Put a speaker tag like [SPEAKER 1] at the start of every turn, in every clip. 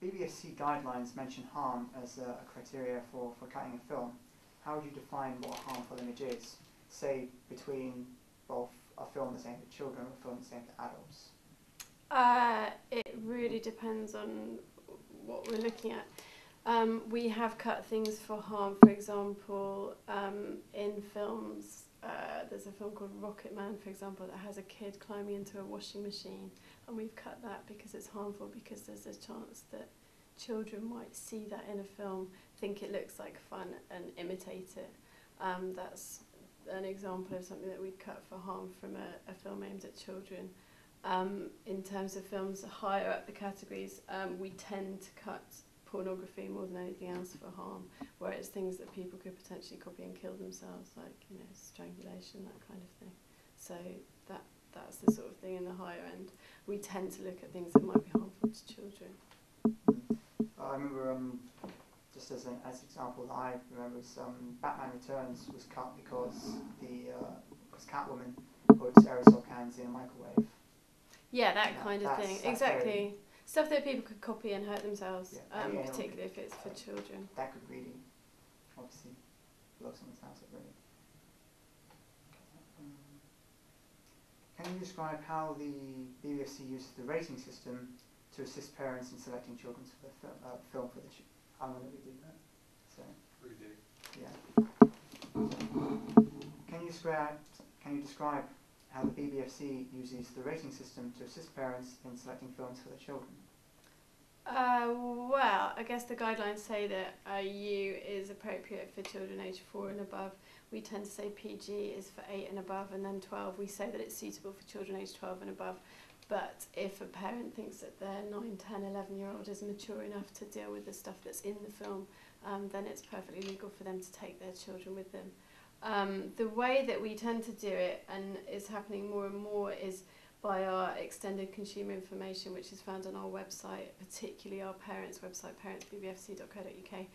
[SPEAKER 1] BBFC guidelines mention harm as a criteria for cutting a film. How would you define what a harmful image is, say, between both a film that's aimed at children and a film that's aimed at adults?
[SPEAKER 2] It really depends on what we're looking at. We have cut things for harm, for example, in films. There's a film called Rocket Man, for example, that has a kid climbing into a washing machine, and we've cut that because it's harmful, because there's a chance that children might see that in a film, think it looks like fun, and imitate it. That's an example of something that we'd cut for harm from a film aimed at children. In terms of films higher up the categories, we tend to cut pornography more than anything else for harm, whereas things that people could potentially copy and kill themselves, like, you know, strangulation, that kind of thing. So that's the sort of thing in the higher end. We tend to look at things that might be harmful to children.
[SPEAKER 1] I remember, just as an example that I remember, was Batman Returns was cut because because Catwoman puts aerosol cans in a microwave.
[SPEAKER 2] Yeah, that kind of thing. Exactly. Stuff that people could copy and hurt themselves, particularly if it's for children.
[SPEAKER 1] That could really, obviously, blow someone's house up, really. Can you describe how the BBFC uses the rating system to assist parents in selecting children for the film for the I'm going to redo that. So.
[SPEAKER 3] Redo.
[SPEAKER 1] Yeah. Can you describe how the BBFC uses the rating system to assist parents in selecting films for their children?
[SPEAKER 2] Well, I guess the guidelines say that U is appropriate for children aged 4 and above. We tend to say PG is for 8 and above, and then 12 we say that it's suitable for children aged 12 and above. But if a parent thinks that their 9, 10, 11-year-old is mature enough to deal with the stuff that's in the film, then it's perfectly legal for them to take their children with them. The way that we tend to do it, and is happening more and more, is by our extended consumer information, which is found on our website, particularly our parents' website, parentsbbfc.co.uk,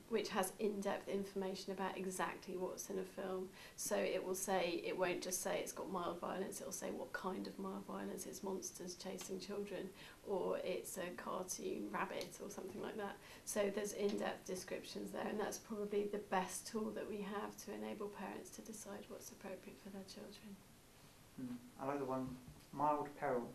[SPEAKER 2] which has in-depth information about exactly what's in a film. So it will say, it won't just say it's got mild violence, it will say what kind of mild violence. It's monsters chasing children, or it's a cartoon rabbit, or something like that. So there's in-depth descriptions there, and that's probably the best tool that we have to enable parents to decide what's appropriate for their children.
[SPEAKER 1] I like the one, mild peril.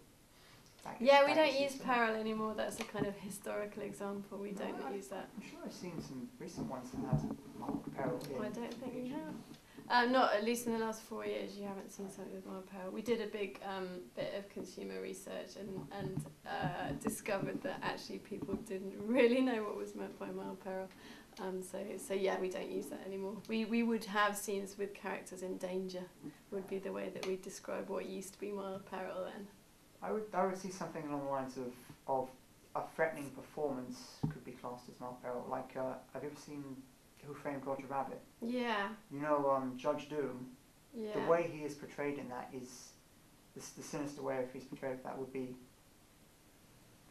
[SPEAKER 2] Yeah, we don't use peril anymore. That's a kind of historical example. We don't use that.
[SPEAKER 1] I'm sure I've seen some recent ones that have mild peril.
[SPEAKER 2] I don't think we have. Not at least in the last 4 years. You haven't seen something with mild peril. We did a big bit of consumer research and discovered that actually people didn't really know what was meant by mild peril. So yeah, we don't use that anymore. We would have scenes with characters in danger, would be the way that we describe what used to be mild peril then.
[SPEAKER 1] I would see something along the lines of a threatening performance could be classed as mild peril. Like, have you ever seen Who Framed Roger Rabbit?
[SPEAKER 2] Yeah.
[SPEAKER 1] You know, Judge Doom.
[SPEAKER 2] Yeah.
[SPEAKER 1] The way he is portrayed in that is the sinister way if he's portrayed that would be,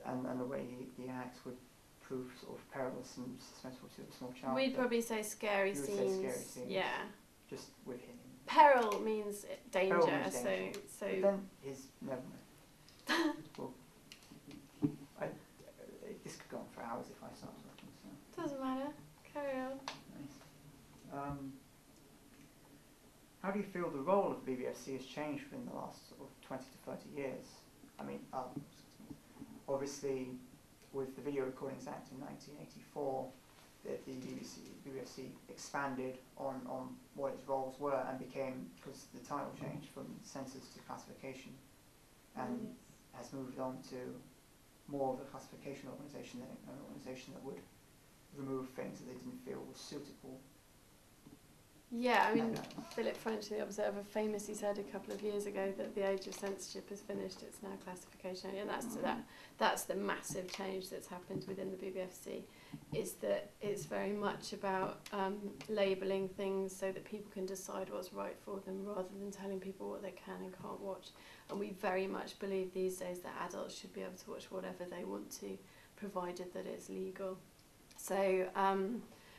[SPEAKER 1] and the way he acts would prove sort of perilous and suspenseful to a small child.
[SPEAKER 2] We'd probably say scary scenes.
[SPEAKER 1] Say scary scenes.
[SPEAKER 2] Yeah.
[SPEAKER 1] Just with him.
[SPEAKER 2] Peril means danger.
[SPEAKER 1] Peril means danger.
[SPEAKER 2] So.
[SPEAKER 1] But then never mind. Well, this could go on for hours if I start talking. So.
[SPEAKER 2] Doesn't matter. Carry on.
[SPEAKER 1] Nice. How do you feel the role of BBFC has changed within the last sort of 20 to 30 years? I mean, obviously, with the Video Recordings Act in 1984, the BBFC expanded on what its roles were and became, because the title changed from census to classification, and has moved on to more of a classification organisation than an organisation that would remove things that they didn't feel was suitable.
[SPEAKER 2] Yeah, I mean, Philip French, the Observer, famously said a couple of years ago that the age of censorship has finished, it's now classification, and that's the massive change that's happened within the BBFC, is that it's very much about labelling things so that people can decide what's right for them rather than telling people what they can and can't watch. And we very much believe these days that adults should be able to watch whatever they want to, provided that it's legal. So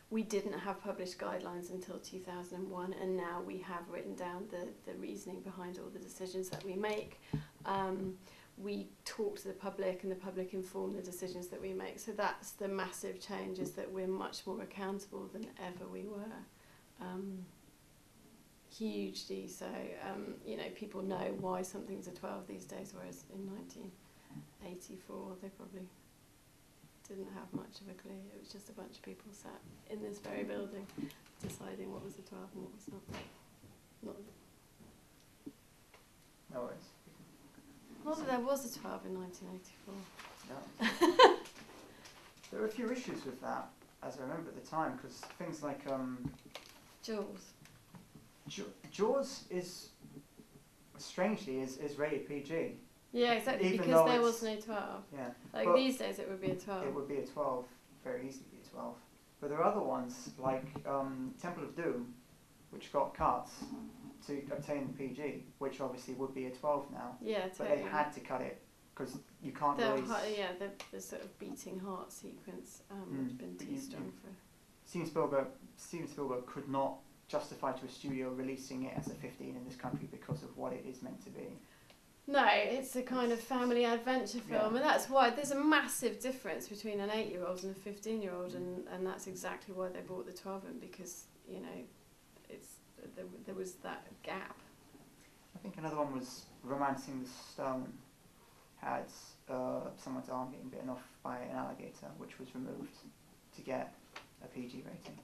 [SPEAKER 2] we didn't have published guidelines until 2001, and now we have written down the reasoning behind all the decisions that we make. we talk to the public and the public inform the decisions that we make. So that's the massive change, is that we're much more accountable than ever we were. Hugely so. You know, people know why something's a 12 these days, whereas in 1984 they probably didn't have much of a clue. It was just a bunch of people sat in this very building deciding what was a 12 and what was not.
[SPEAKER 1] No worries.
[SPEAKER 2] Not that there was a 12 in 1984.
[SPEAKER 1] No. There were a few issues with that, as I remember at the time, because things like
[SPEAKER 2] Jaws.
[SPEAKER 1] Jaws is strangely is rated PG.
[SPEAKER 2] Yeah, exactly.
[SPEAKER 1] Even
[SPEAKER 2] because
[SPEAKER 1] though
[SPEAKER 2] there
[SPEAKER 1] it's-
[SPEAKER 2] was no 12.
[SPEAKER 1] Yeah.
[SPEAKER 2] Like
[SPEAKER 1] But
[SPEAKER 2] these days, it would be a 12.
[SPEAKER 1] it would be a 12, very easily be a 12. But there are other ones like Temple of Doom, which got cut to obtain the PG, which obviously would be a 12 now.
[SPEAKER 2] Yeah,
[SPEAKER 1] But
[SPEAKER 2] totally.
[SPEAKER 1] they had to cut it because you can't
[SPEAKER 2] The
[SPEAKER 1] release.
[SPEAKER 2] the sort of beating heart sequence would have been too strong for.
[SPEAKER 1] Steven Spielberg could not justify to a studio releasing it as a 15 in this country because of what it is meant to be.
[SPEAKER 2] No, it's a kind of family adventure film,
[SPEAKER 1] Yeah.
[SPEAKER 2] and that's why there's a massive difference between an 8-year-old and a 15-year-old, and that's exactly why they brought the 12 in, because you know, there was that gap.
[SPEAKER 1] I think another one was Romancing the Stone. Had someone's arm getting bitten off by an alligator, which was removed to get a PG rating.